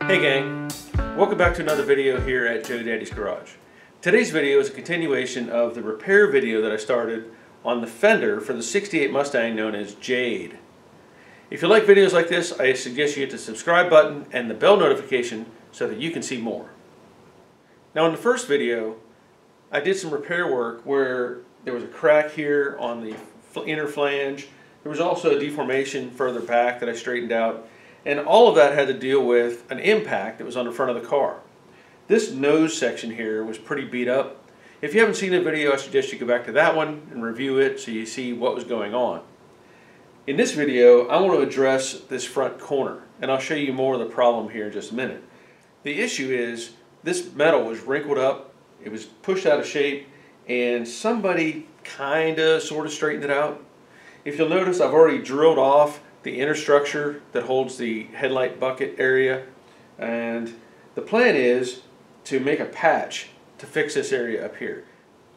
Hey gang, welcome back to another video here at Joe Daddy's Garage. Today's video is a continuation of the repair video that I started on the fender for the '68 Mustang known as Jade. If you like videos like this, I suggest you hit the subscribe button and the bell notification so that you can see more. Now in the first video, I did some repair work where there was a crack here on the inner flange. There was also a deformation further back that I straightened out. And all of that had to deal with an impact that was on the front of the car. This nose section here was pretty beat up. If you haven't seen the video, I suggest you go back to that one and review it so you see what was going on. In this video, I want to address this front corner, and I'll show you more of the problem here in just a minute. The issue is this metal was wrinkled up, it was pushed out of shape, and somebody sort of straightened it out. If you'll notice, I've already drilled off the inner structure that holds the headlight bucket area, and the plan is to make a patch to fix this area up here.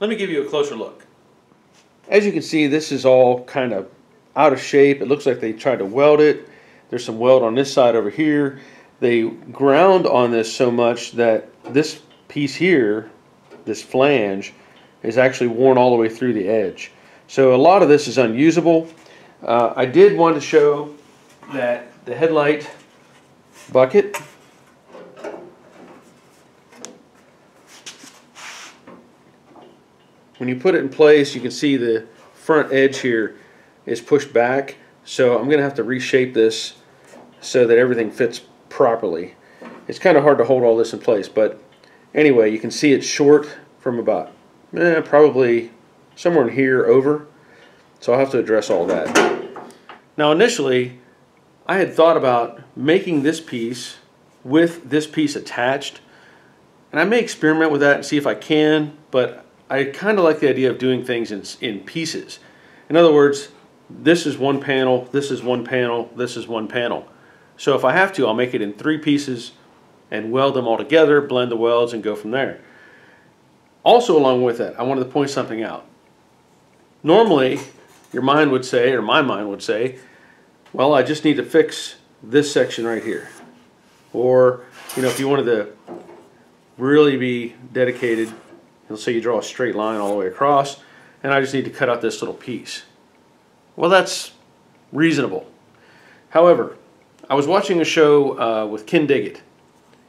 Let me give you a closer look. As you can see, this is all kind of out of shape. It looks like they tried to weld it. There's some weld on this side over here. They ground on this so much that this piece here, this flange, is actually worn all the way through the edge. So a lot of this is unusable. I did want to show that the headlight bucket when you put it in place, you can see the front edge here is pushed back, so I'm going to have to reshape this so that everything fits properly. It's kind of hard to hold all this in place, but anyway, you can see it's short from about probably somewhere in here over. So I'll have to address all that. Now initially, I had thought about making this piece with this piece attached. And I may experiment with that and see if I can, but I kind of like the idea of doing things in pieces. In other words, this is one panel, this is one panel, this is one panel. So if I have to, I'll make it in 3 pieces and weld them all together, blend the welds, and go from there. Also along with that, I wanted to point something out. Normally, your mind would say, or my mind would say, well, I just need to fix this section right here. Or, you know, if you wanted to really be dedicated, let's say you draw a straight line all the way across, and I just need to cut out this little piece. Well, that's reasonable. However, I was watching a show with Ken Diggett,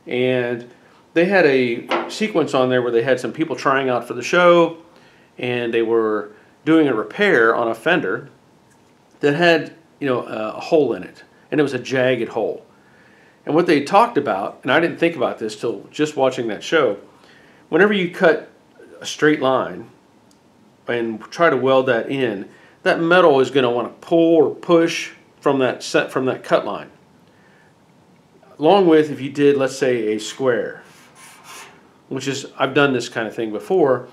and they had a sequence on there where they had some people trying out for the show, and they were doing a repair on a fender that had, a hole in it, and it was a jagged hole. And what they talked about, and I didn't think about this till just watching that show, whenever you cut a straight line and try to weld that in, that metal is going to want to pull or push from that cut line. Along with if you did, let's say, a square, which is, I've done this kind of thing before.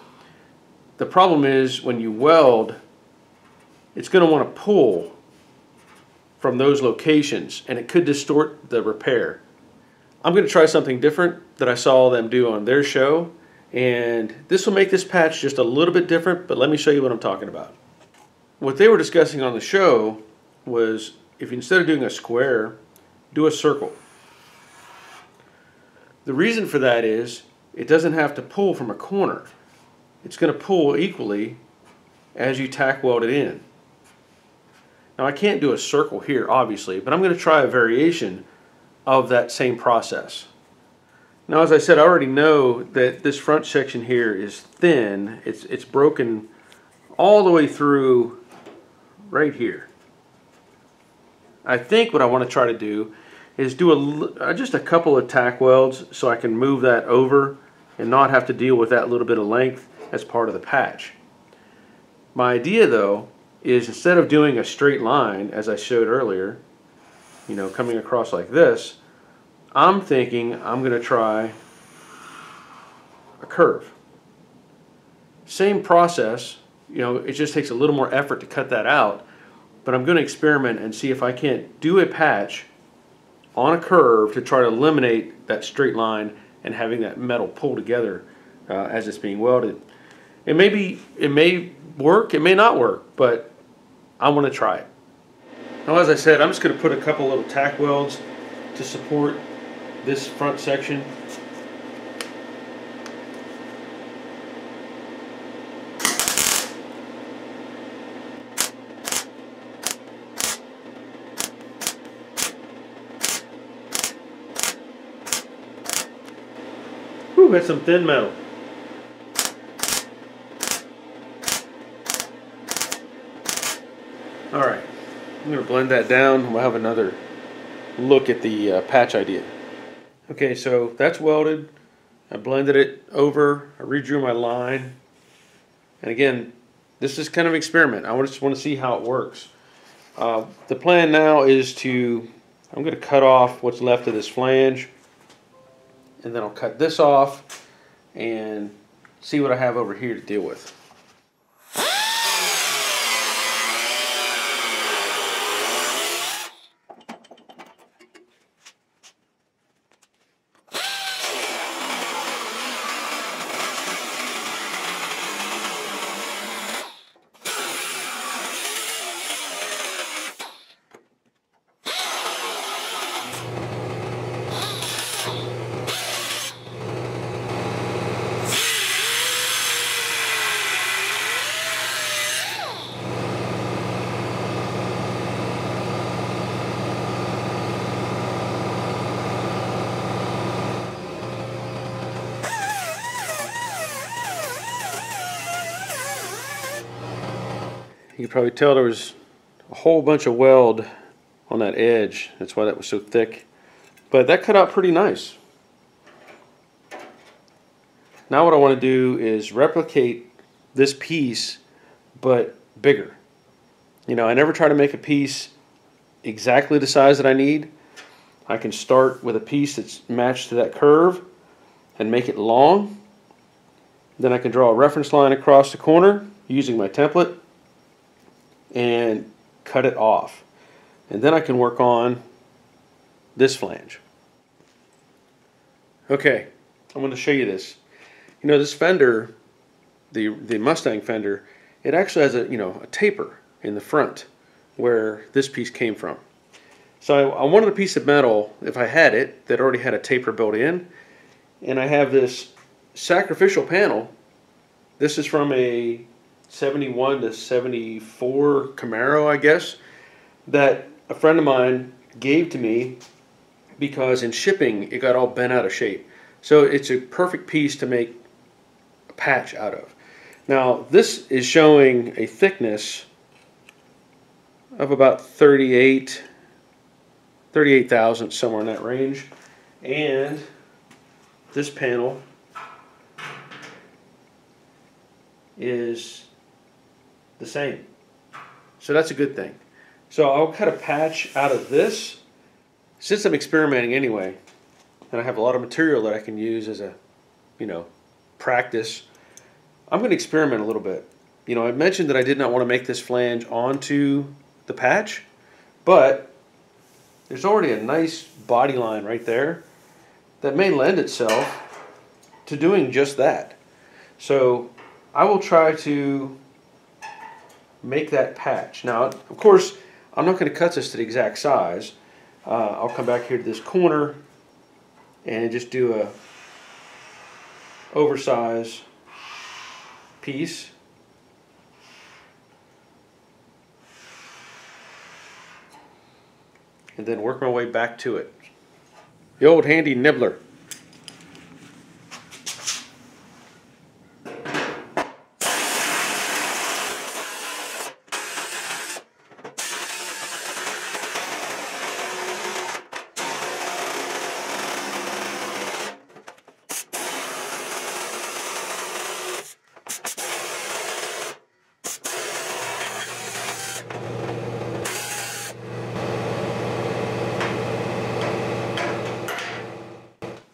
The problem is when you weld, it's going to want to pull from those locations, and it could distort the repair. I'm going to try something different that I saw them do on their show, and this will make this patch just a little bit different, but let me show you what I'm talking about. What they were discussing on the show was if instead of doing a square, do a circle. The reason for that is it doesn't have to pull from a corner. It's going to pull equally as you tack weld it in. Now I can't do a circle here obviously, but I'm going to try a variation of that same process. Now as I said, I already know that this front section here is thin. It's broken all the way through right here. I think what I want to try to do is do just a couple of tack welds so I can move that over and not have to deal with that little bit of length as part of the patch. My idea though is instead of doing a straight line as I showed earlier, coming across like this, I'm thinking I'm going to try a curve. Same process, it just takes a little more effort to cut that out, but I'm going to experiment and see if I can't do a patch on a curve to try to eliminate that straight line and having that metal pull together as it's being welded. It may work, it may not work, but I want to try it. Now as I said, I'm just going to put a couple little tack welds to support this front section. Whew, that's some thin metal. Alright, I'm going to blend that down. We'll have another look at the patch idea. Okay, so that's welded. I blended it over. I redrew my line. And again, this is kind of an experiment. I just want to see how it works. The plan now is I'm going to cut off what's left of this flange. And then I'll cut this off and see what I have over here to deal with. You can probably tell there was a whole bunch of weld on that edge. That's why that was so thick. But that cut out pretty nice. Now what I want to do is replicate this piece, but bigger. You know, I never try to make a piece exactly the size that I need. I can start with a piece that's matched to that curve and make it long. Then I can draw a reference line across the corner using my template and cut it off. And then I can work on this flange. Okay, I'm going to show you this. You know, this fender, the Mustang fender, it actually has a taper in the front where this piece came from. So I wanted a piece of metal, if I had it, that already had a taper built in. And I have this sacrificial panel. This is from a 71 to 74 Camaro, I guess, that a friend of mine gave to me because in shipping it got all bent out of shape. So it's a perfect piece to make a patch out of. Now this is showing a thickness of about 38 thousandths, somewhere in that range, and this panel is the same. So that's a good thing. So I'll cut a patch out of this. Since I'm experimenting anyway, and I have a lot of material that I can use as a, practice, I'm going to experiment a little bit. I mentioned that I did not want to make this flange onto the patch, but there's already a nice body line right there that may lend itself to doing just that. So I will try to make that patch. Now, of course, I'm not going to cut this to the exact size. I'll come back here to this corner and just do a oversize piece. And then work my way back to it. The old handy nibbler.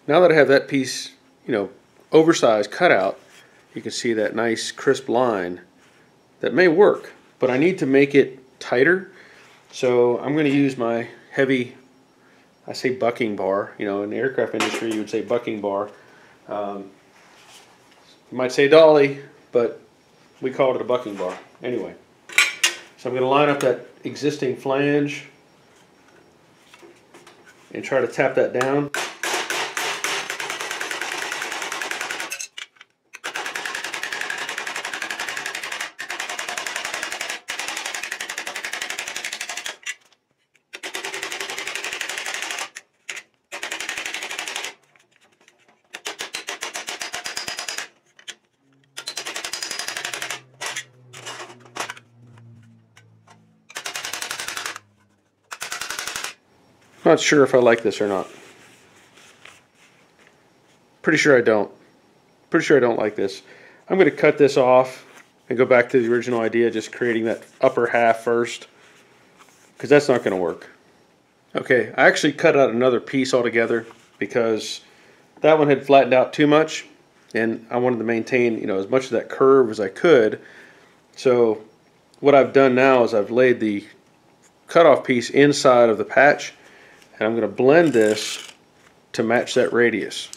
Now that I have that piece, oversized cut out, you can see that nice crisp line that may work, but I need to make it tighter. So I'm going to use my heavy, I say bucking bar, in the aircraft industry you would say bucking bar. You might say dolly, but we call it a bucking bar. Anyway, so I'm going to line up that existing flange and try to tap that down. Not sure if I like this or not. Pretty sure I don't. Pretty sure I don't like this. I'm going to cut this off and go back to the original idea, just creating that upper half first, because that's not going to work. Okay, I actually cut out another piece altogether because that one had flattened out too much, and I wanted to maintain, you know, as much of that curve as I could. So what I've done now is I've laid the cutoff piece inside of the patch, and I'm going to blend this to match that radius.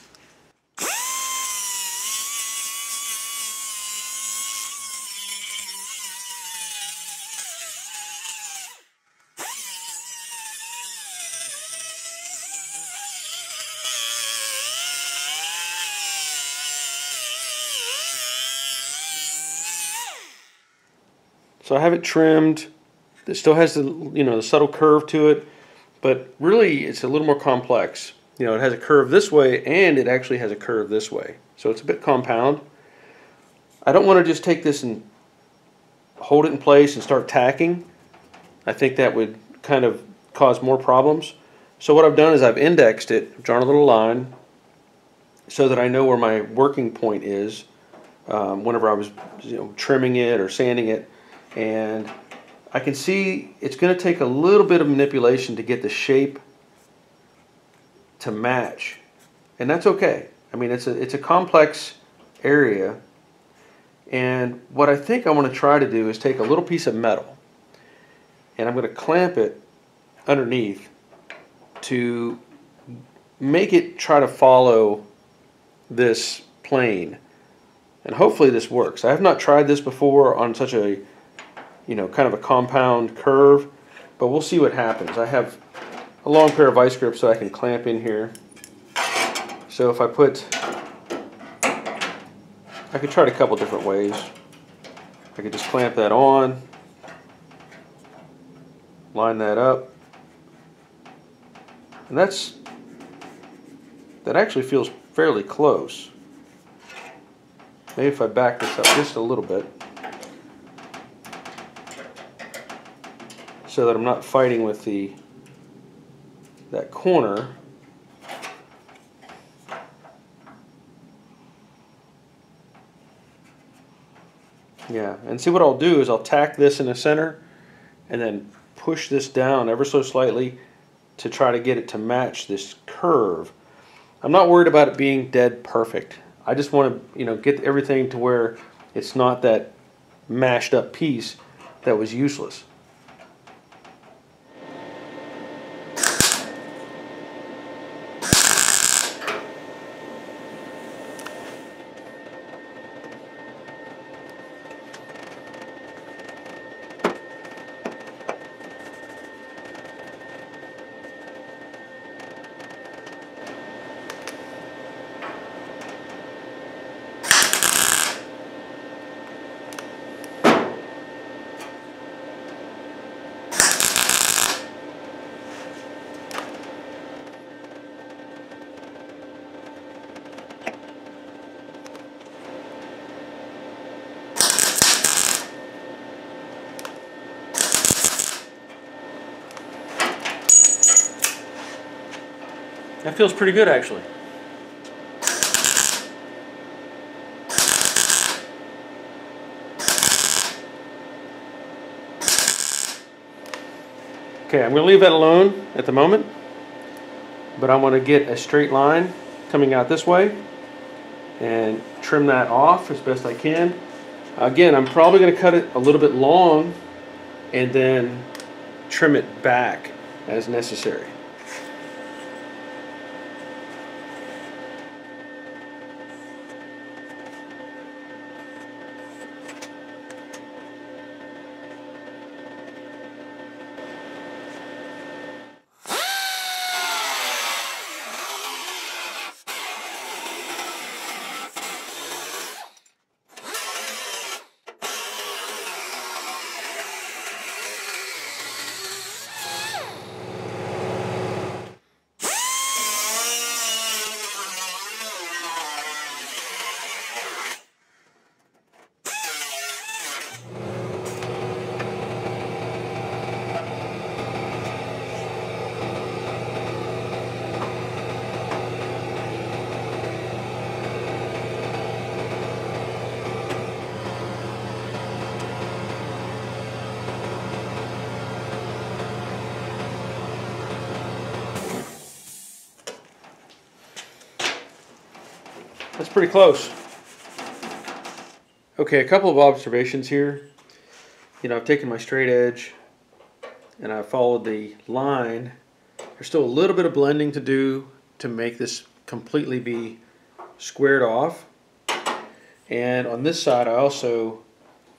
So I have it trimmed. It still has the, you know, the subtle curve to it, but really it's a little more complex. You know, it has a curve this way and it actually has a curve this way. So it's a bit compound. I don't want to just take this and hold it in place and start tacking. I think that would kind of cause more problems. So what I've done is I've indexed it, drawn a little line so that I know where my working point is whenever I was, you know, trimming it or sanding it. And I can see it's going to take a little bit of manipulation to get the shape to match, and that's okay. I mean, it's a complex area, and what I think I want to try to do is take a little piece of metal, and I'm going to clamp it underneath to make it try to follow this plane, and hopefully this works. I have not tried this before on such a, you know, kind of a compound curve, but we'll see what happens. I have a long pair of vice grips so I can clamp in here. So if I could try it a couple different ways. I could just clamp that on, line that up, and that actually feels fairly close. Maybe if I back this up just a little bit, so that I'm not fighting with that corner. Yeah, and see what I'll do is I'll tack this in the center and then push this down ever so slightly to try to get it to match this curve. I'm not worried about it being dead perfect. I just want to, you know, get everything to where it's not that mashed up piece that was useless. That feels pretty good, actually. Okay, I'm going to leave that alone at the moment, but I want to get a straight line coming out this way and trim that off as best I can. Again, I'm probably going to cut it a little bit long and then trim it back as necessary. That's pretty close. Okay, a couple of observations here. You know, I've taken my straight edge and I've followed the line. There's still a little bit of blending to do to make this completely be squared off. And on this side I also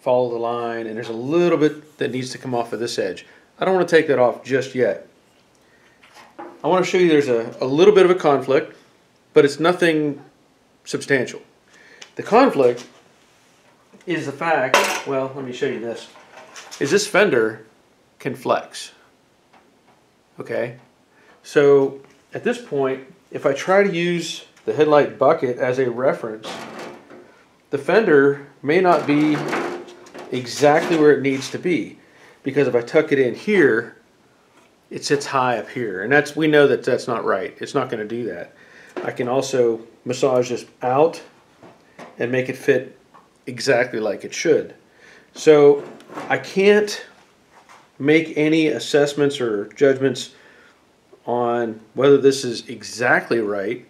follow the line, and there's a little bit that needs to come off of this edge. I don't want to take that off just yet. I want to show you there's a little bit of a conflict, but it's nothing substantial. The conflict is the fact, well, let me show you this, is this fender can flex. Okay, so at this point, if I try to use the headlight bucket as a reference, the fender may not be exactly where it needs to be, because if I tuck it in here, it sits high up here, and we know that that's not right. It's not going to do that. I can also massage this out and make it fit exactly like it should. So I can't make any assessments or judgments on whether this is exactly right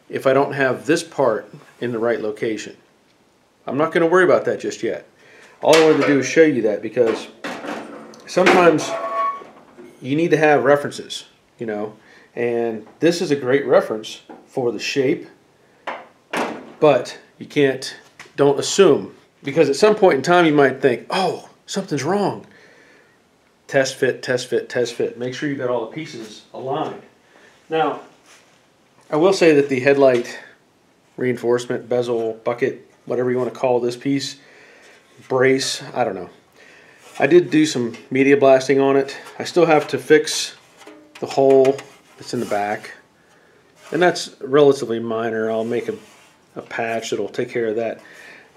if I don't have this part in the right location. I'm not going to worry about that just yet. All I wanted to do is show you that, because sometimes you need to have references, you know, and this is a great reference for the shape, but you don't assume, because at some point in time you might think, oh, something's wrong. Test fit, test fit, test fit. Make sure you got all the pieces aligned. Now, I will say that the headlight reinforcement, bezel, bucket, whatever you want to call this piece, brace, I don't know. I did do some media blasting on it. I still have to fix the hole that's in the back, and that's relatively minor. I'll make a patch that'll take care of that.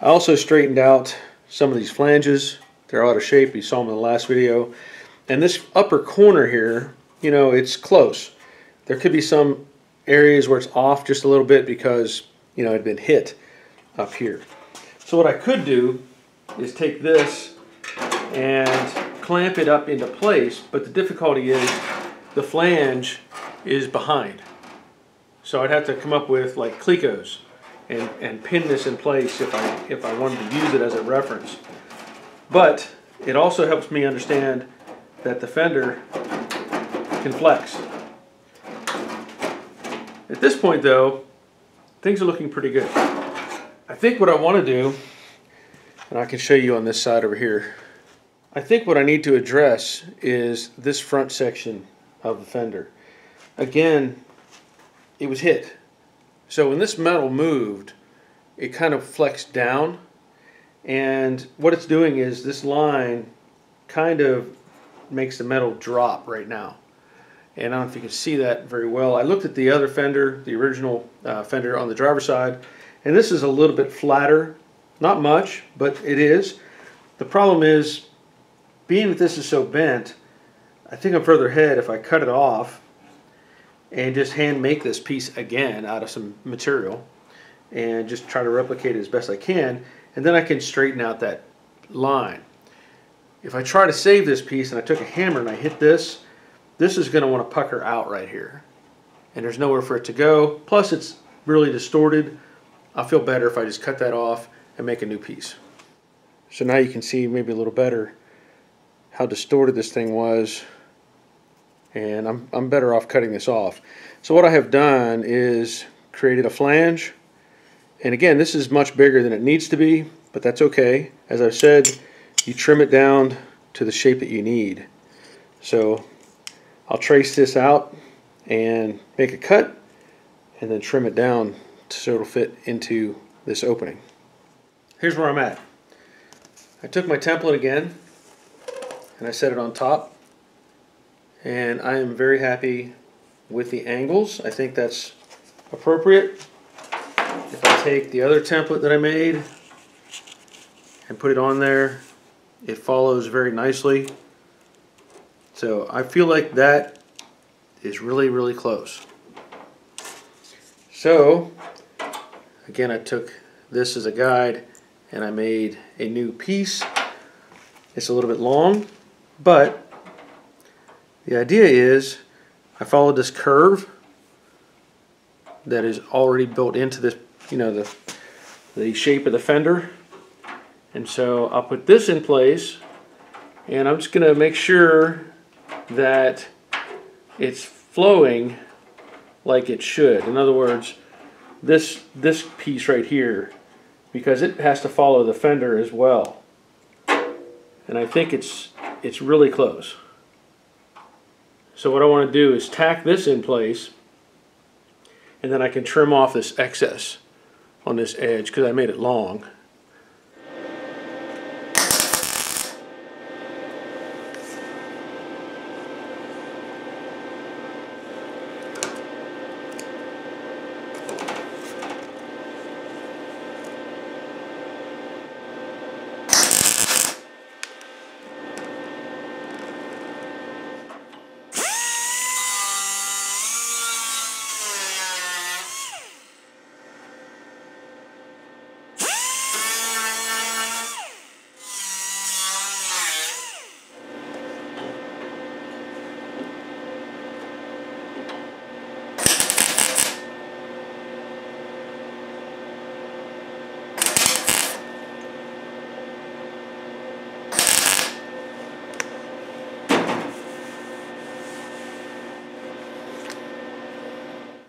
I also straightened out some of these flanges. They're out of shape. You saw them in the last video. And this upper corner here, you know, it's close. There could be some areas where it's off just a little bit because, you know, it had been hit up here. So what I could do is take this and clamp it up into place, but the difficulty is the flange is behind. So I'd have to come up with like Clecos and pin this in place if I wanted to use it as a reference. But it also helps me understand that the fender can flex. At this point though, things are looking pretty good. I think what I want to do, and I can show you on this side over here, I think what I need to address is this front section of the fender. Again, it was hit. So when this metal moved, it kind of flexed down, and what it's doing is this line kind of makes the metal drop right now. And I don't know if you can see that very well. I looked at the other fender, the original fender on the driver's side, and this is a little bit flatter. Not much, but it is. The problem is, being that this is so bent, I think I'm further ahead if I cut it off and just hand make this piece again out of some material and just try to replicate it as best I can, and then I can straighten out that line. If I try to save this piece and I took a hammer and I hit this, this is going to want to pucker out right here, and there's nowhere for it to go. Plus it's really distorted. I'll feel better if I just cut that off and make a new piece. So now you can see maybe a little better how distorted this thing was, and I'm better off cutting this off. So what I have done is created a flange, and again, this is much bigger than it needs to be, but that's okay. As I've said, you trim it down to the shape that you need. So I'll trace this out and make a cut and then trim it down so it'll fit into this opening. Here's where I'm at. I took my template again and I set it on top, and I am very happy with the angles. I think that's appropriate. If I take the other template that I made and put it on there, it follows very nicely. So I feel like that is really, really close. So again, I took this as a guide and I made a new piece. It's a little bit long, but the idea is I followed this curve that is already built into this you know, the shape of the fender. And so I'll put this in place, and I'm just going to make sure that it's flowing like it should. In other words, this piece right here, because it has to follow the fender as well. And I think it's really close. So what I want to do is tack this in place, and then I can trim off this excess on this edge because I made it long.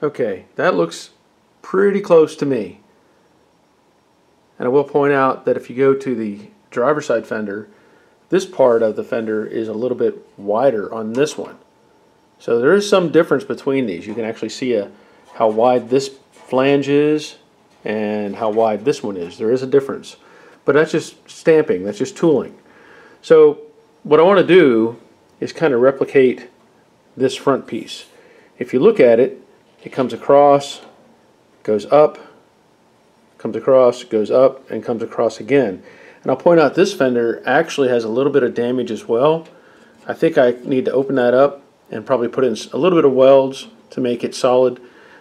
Okay, that looks pretty close to me. And I will point out that if you go to the driver's side fender, this part of the fender is a little bit wider on this one. So there is some difference between these. You can actually see how wide this flange is and how wide this one is. There is a difference. But that's just stamping, that's just tooling. So what I want to do is kind of replicate this front piece. If you look at it, it comes across, goes up, comes across, goes up, and comes across again. And I'll point out this fender actually has a little bit of damage as well. I think I need to open that up and probably put in a little bit of welds to make it solid.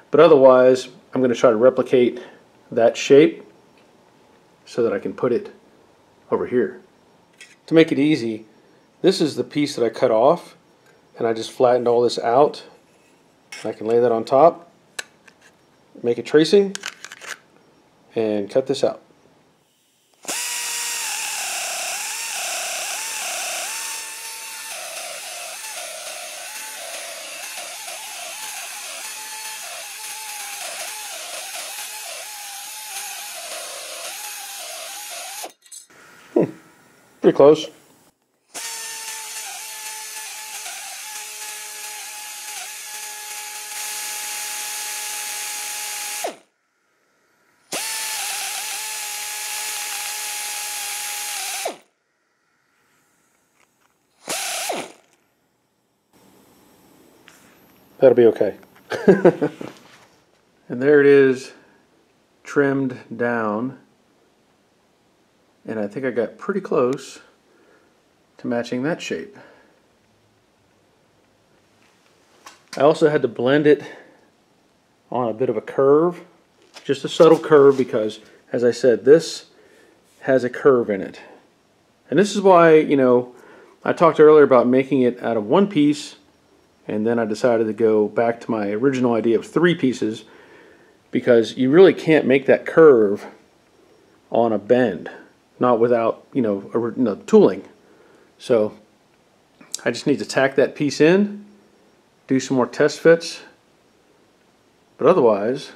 But otherwise, I'm going to try to replicate that shape so that I can put it over here. To make it easy, this is the piece that I cut off, and I just flattened all this out. I can lay that on top, make a tracing, and cut this out. Pretty close. That'll be okay. And there it is, trimmed down. And I think I got pretty close to matching that shape. I also had to blend it on a bit of a curve, just a subtle curve, because as I said, this has a curve in it. And this is why, you know, I talked earlier about making it out of one piece, and then I decided to go back to my original idea of 3 pieces, because you really can't make that curve on a bend, not without, you know, tooling. So I just need to tack that piece in, do some more test fits, but otherwise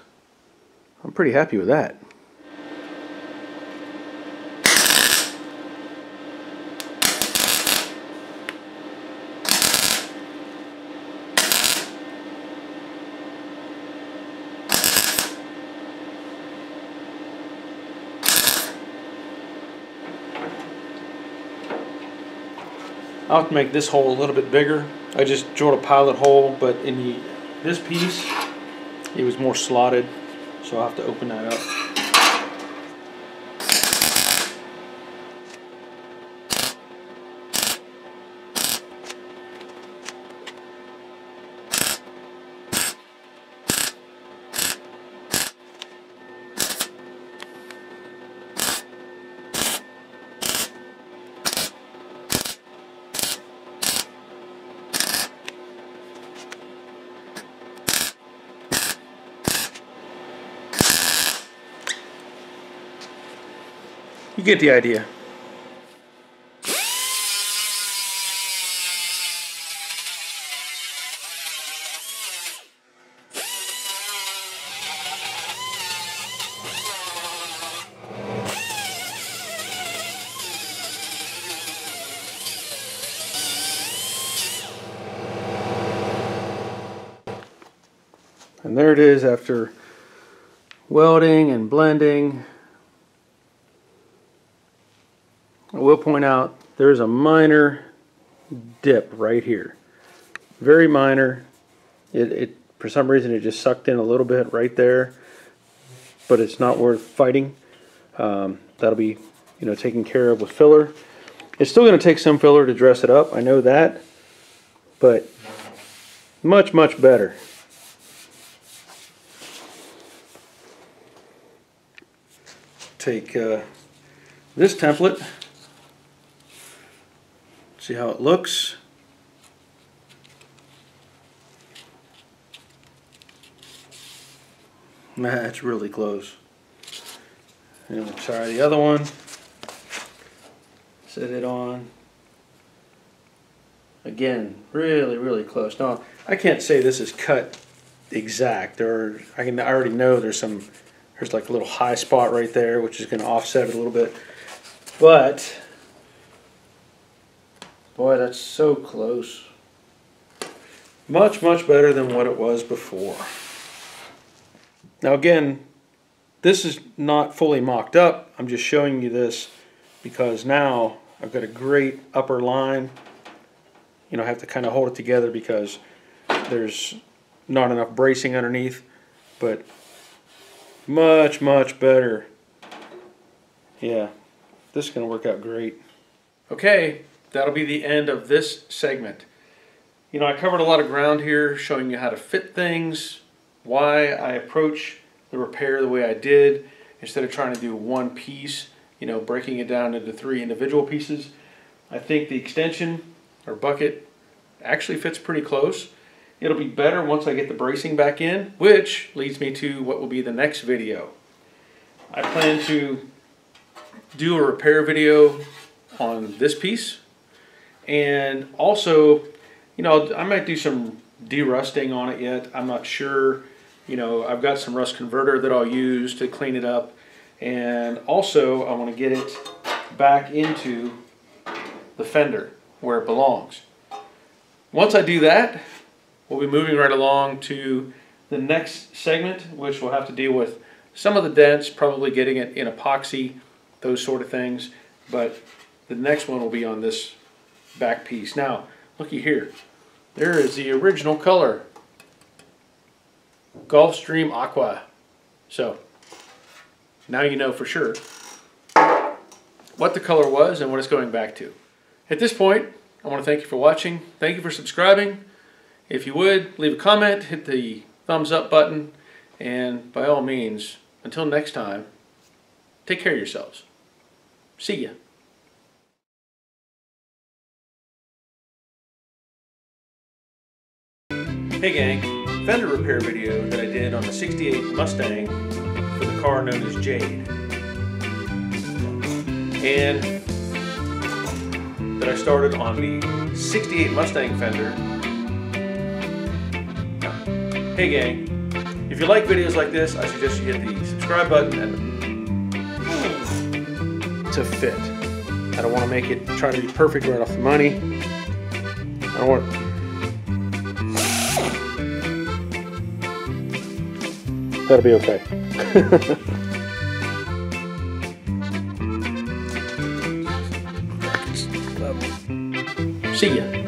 I'm pretty happy with that. I'll have to make this hole a little bit bigger. I just drilled a pilot hole, but in this piece, it was more slotted, so I'll have to open that up. You get the idea. And there it is after welding and blending. I will point out there's a minor dip right here. Very minor. It for some reason it just sucked in a little bit right there, but it's not worth fighting. That'll be, you know, taken care of with filler. It's still going to take some filler to dress it up, I know that, but much, much better. Take this template, see how it looks. That's really close. And try the other one. Set it on. Again, really, really close. Now, I can't say this is cut exact, or I already know there's like a little high spot right there, which is going to offset it a little bit. But boy, that's so close. Much, much better than what it was before. Now again, this is not fully mocked up. I'm just showing you this because now I've got a great upper line. You know, I have to kind of hold it together because there's not enough bracing underneath, but much, much better. Yeah, this is going to work out great. Okay, that'll be the end of this segment. You know, I covered a lot of ground here showing you how to fit things, why I approach the repair the way I did instead of trying to do one piece, you know, breaking it down into 3 individual pieces. I think the extension or bucket actually fits pretty close. It'll be better once I get the bracing back in, which leads me to what will be the next video. I plan to do a repair video on this piece, and also, you know, I might do some de-rusting on it yet. I'm not sure. You know, I've got some rust converter that I'll use to clean it up, and also I want to get it back into the fender where it belongs. Once I do that, we'll be moving right along to the next segment, which will have to deal with some of the dents, probably getting it in epoxy, those sort of things. But the next one will be on this back piece. Now, looky here. There is the original color, Gulfstream Aqua. So, now you know for sure what the color was and what it's going back to. At this point, I want to thank you for watching. Thank you for subscribing. If you would, leave a comment, hit the thumbs up button, and by all means, until next time, take care of yourselves. See ya. Hey gang, fender repair video that I did on the '68 Mustang for the car known as Jade. And that I started on the '68 Mustang fender. Hey gang, if you like videos like this, I suggest you hit the subscribe button and to fit. I don't want to make it try to be perfect right off the money. I don't want. That'll be okay. See ya.